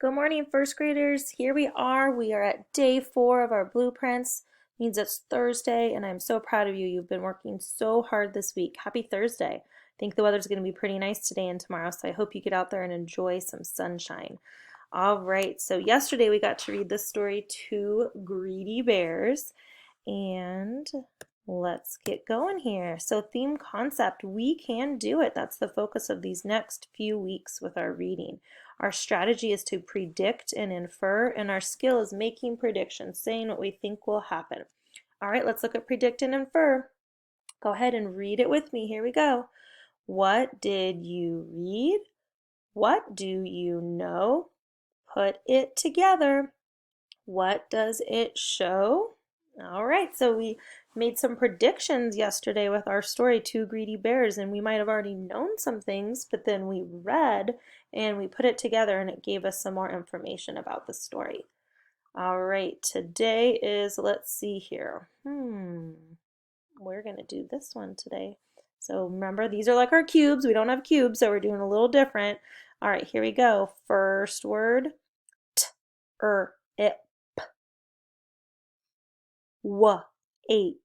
Good morning, first graders. Here we are. We are at day 4 of our blueprints. Means it's Thursday, and I'm so proud of you. You've been working so hard this week. Happy Thursday. I think the weather's going to be pretty nice today and tomorrow, so I hope you get out there and enjoy some sunshine. All right, so yesterday we got to read this story, Two Greedy Bears, and let's get going here. So theme concept, we can do it. That's the focus of these next few weeks with our reading. Our strategy is to predict and infer, and our skill is making predictions, saying what we think will happen. All right, let's look at predict and infer. Go ahead and read it with me. Here we go. What did you read? What do you know? Put it together. What does it show? All right, so we made some predictions yesterday with our story, Two Greedy Bears, and we might have already known some things, but then we read and we put it together and it gave us some more information about the story. All right, today is, let's see here. We're going to do this one today. So remember, these are like our cubes. We don't have cubes, so we're doing a little different. All right, here we go. First word, it. Ate.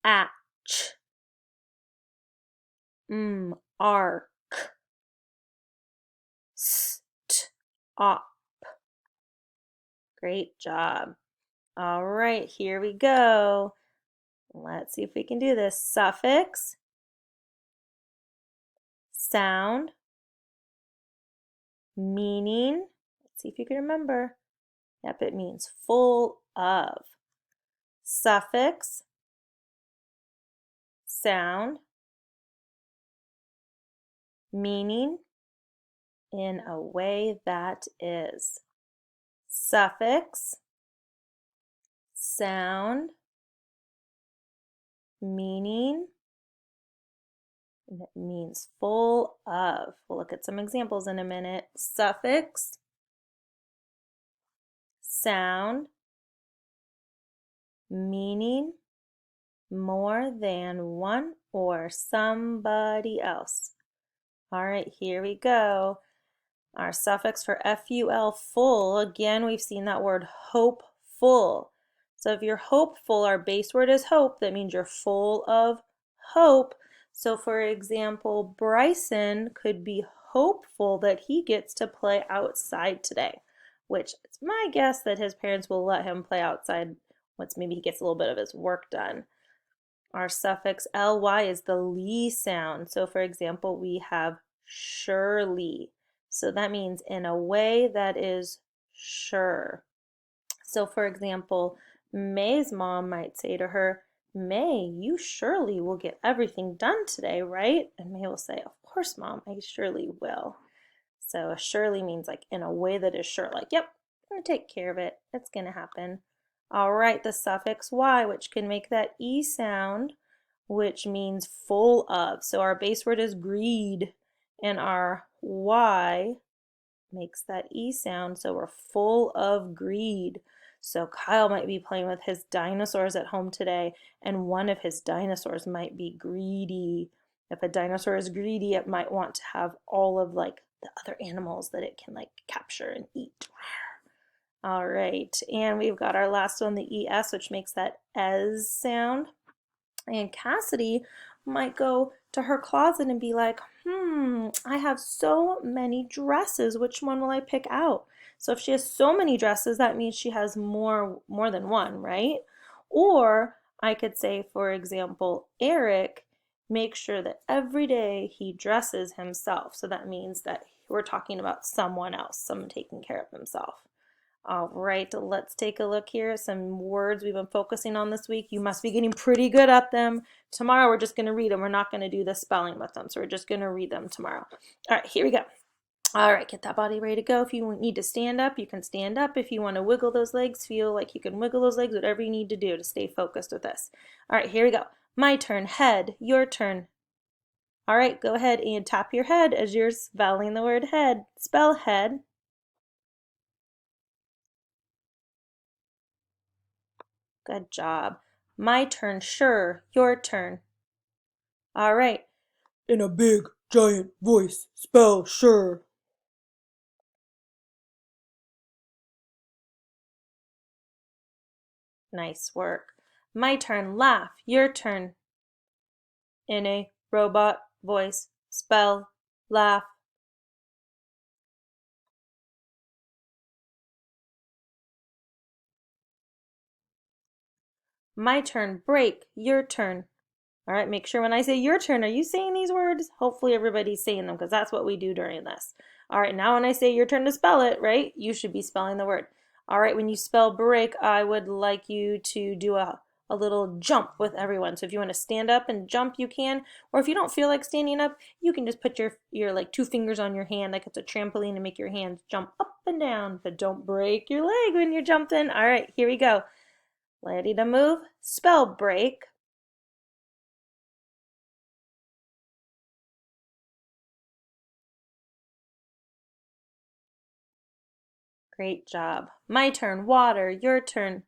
Atch. Ark. Op. Great job. All right, here we go. Let's see if we can do this. Suffix, sound, meaning. Let's see if you can remember. Yep, it means full of. Suffix, sound, meaning, in a way that is. Suffix, sound, meaning, and it means full of. We'll look at some examples in a minute. Suffix, sound, meaning, more than one or somebody else. All right, here we go. Our suffix for FUL, full. Again, we've seen that word hopeful. So if you're hopeful, our base word is hope. That means you're full of hope. So for example, Bryson could be hopeful that he gets to play outside today, which it's my guess that his parents will let him play outside once maybe he gets a little bit of his work done. Our suffix ly is the ly sound. So for example, we have surely. So that means in a way that is sure. So for example, May's mom might say to her, May, you surely will get everything done today, right? And May will say, of course, Mom, I surely will. So surely means like in a way that is sure, like, yep, I'm gonna take care of it. It's gonna happen. All right, the suffix y, which can make that e sound, which means full of. So our base word is greed, and our y makes that e sound, so we're full of greed. So Kyle might be playing with his dinosaurs at home today, and one of his dinosaurs might be greedy. If a dinosaur is greedy, it might want to have all of like the other animals that it can like capture and eat. All right, and we've got our last one, the ES, which makes that ES sound. And Cassidy might go to her closet and be like, I have so many dresses. Which one will I pick out? So if she has so many dresses, that means she has more than one, right? Or I could say, for example, Eric makes sure that every day he dresses himself. So that means that we're talking about someone else, someone taking care of himself. All right, let's take a look here at some words we've been focusing on this week. You must be getting pretty good at them. Tomorrow we're just going to read them. We're not going to do the spelling with them, so we're just going to read them tomorrow. All right, here we go. All right, get that body ready to go. If you need to stand up, you can stand up. If you want to wiggle those legs, feel like you can wiggle those legs, whatever you need to do to stay focused with this. All right, here we go. My turn, head, your turn. All right, go ahead and tap your head as you're spelling the word head. Spell head. Good job. My turn, sure. Your turn. All right. In a big giant voice, spell sure. Nice work. My turn. Laugh. Your turn. In a robot voice, spell laugh. My turn. Break. Your turn. All right, make sure when I say your turn, are you saying these words? Hopefully everybody's saying them because that's what we do during this. All right, now when I say your turn to spell it, right, you should be spelling the word. All right, when you spell break, I would like you to do a little jump with everyone. So if you want to stand up and jump, you can. Or if you don't feel like standing up, you can just put your like 2 fingers on your hand like it's a trampoline and make your hands jump up and down. But don't break your leg when you're jumping. All right, here we go. Ready to move? Spell break. Great job. My turn. Water. Your turn.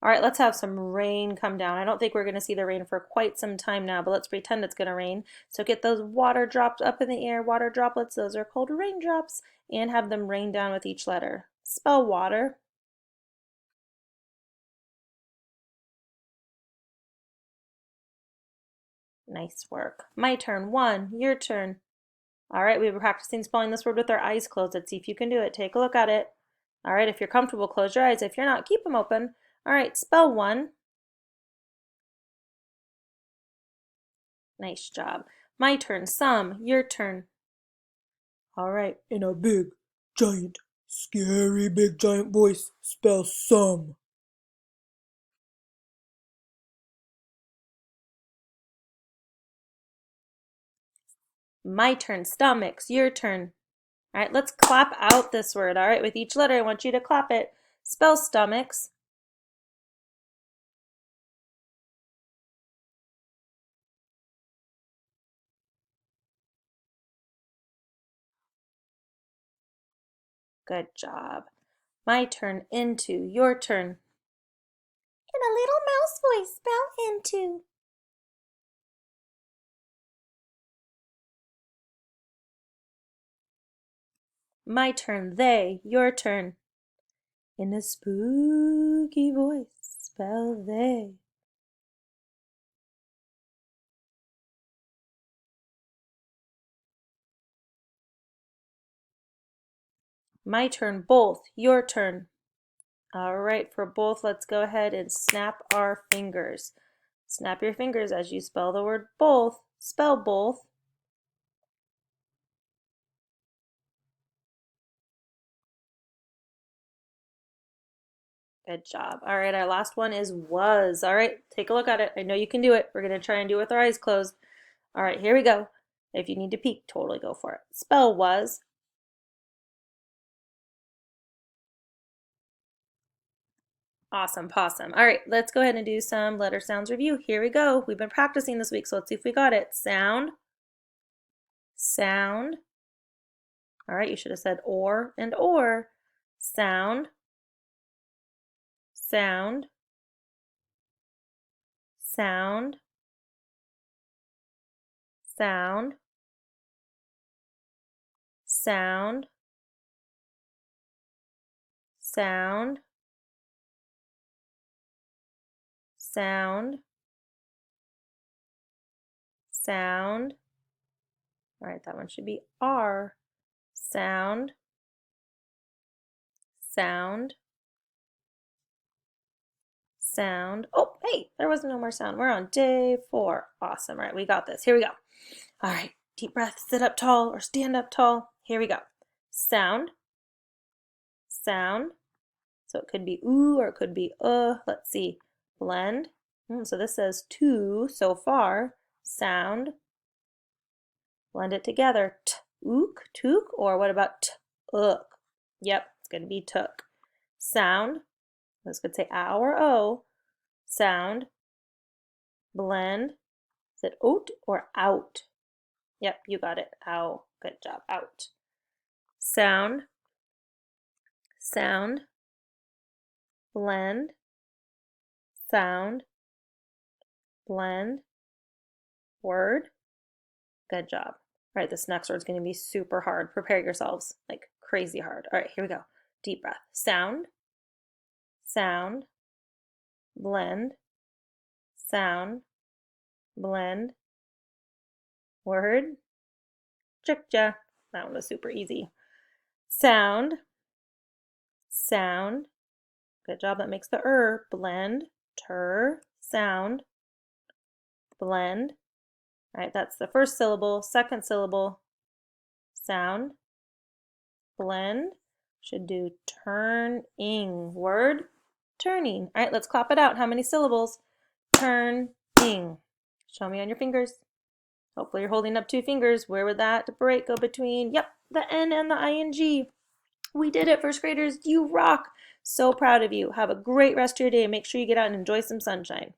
All right, let's have some rain come down. I don't think we're going to see the rain for quite some time now, but let's pretend it's going to rain. So get those water drops up in the air, water droplets, those are called raindrops, and have them rain down with each letter. Spell water. Nice work. My turn. One. Your turn. All right, we were practicing spelling this word with our eyes closed. Let's see if you can do it. Take a look at it. All right, if you're comfortable, close your eyes. If you're not, keep them open. All right, spell one. Nice job. My turn. Some. Your turn. All right. In a big, giant, scary big giant voice, spell some. My turn. Stomachs. Your turn. All right, let's clap out this word. All right, with each letter, I want you to clap it. Spell stomachs. Good job. My turn. Into. Your turn. In a little mouse voice, spell into. My turn. They. Your turn. In a spooky voice, spell they. My turn. Both. Your turn. All right, for both, let's go ahead and snap our fingers. Snap your fingers as you spell the word both. Spell both. Good job. All right, our last one is was. All right, take a look at it. I know you can do it. We're going to try and do it with our eyes closed. All right, here we go. If you need to peek, totally go for it. Spell was. Awesome, possum. All right, let's go ahead and do some letter sounds review. Here we go. We've been practicing this week, so let's see if we got it. Sound, sound. All right, you should have said or and or. Sound, sound, sound, sound, sound, sound, sound, sound. All right, that one should be R. Sound, sound, sound. Oh, hey, there was no more sound. We're on day 4. Awesome. All right, we got this. Here we go. All right, deep breath, sit up tall or stand up tall. Here we go. Sound, sound. So it could be ooh or it could be Let's see. Blend. So this says two so far. Sound. Blend it together. Ook, took, or what about ook? Yep, it's going to be took. Sound. This could say ow or o. Sound. Blend. Is it oat or out? Yep, you got it. Ow. Good job. Out. Sound. Sound. Blend. Sound. Blend. Word. Good job. All right, this next word's going to be super hard. Prepare yourselves, like crazy hard. All right, here we go. Deep breath. Sound, sound, blend, sound, blend, word, ja. That one was super easy. Sound, sound. Good job. That makes the blend, sound, blend. All right, that's the first syllable. Second syllable, sound, blend. Should do turning. Word, turning. All right, let's clap it out. How many syllables? Turning. Show me on your fingers. Hopefully you're holding up 2 fingers. Where would that break go between? Yep, the N and the ing. We did it, first graders. You rock. So proud of you. Have a great rest of your day. Make sure you get out and enjoy some sunshine.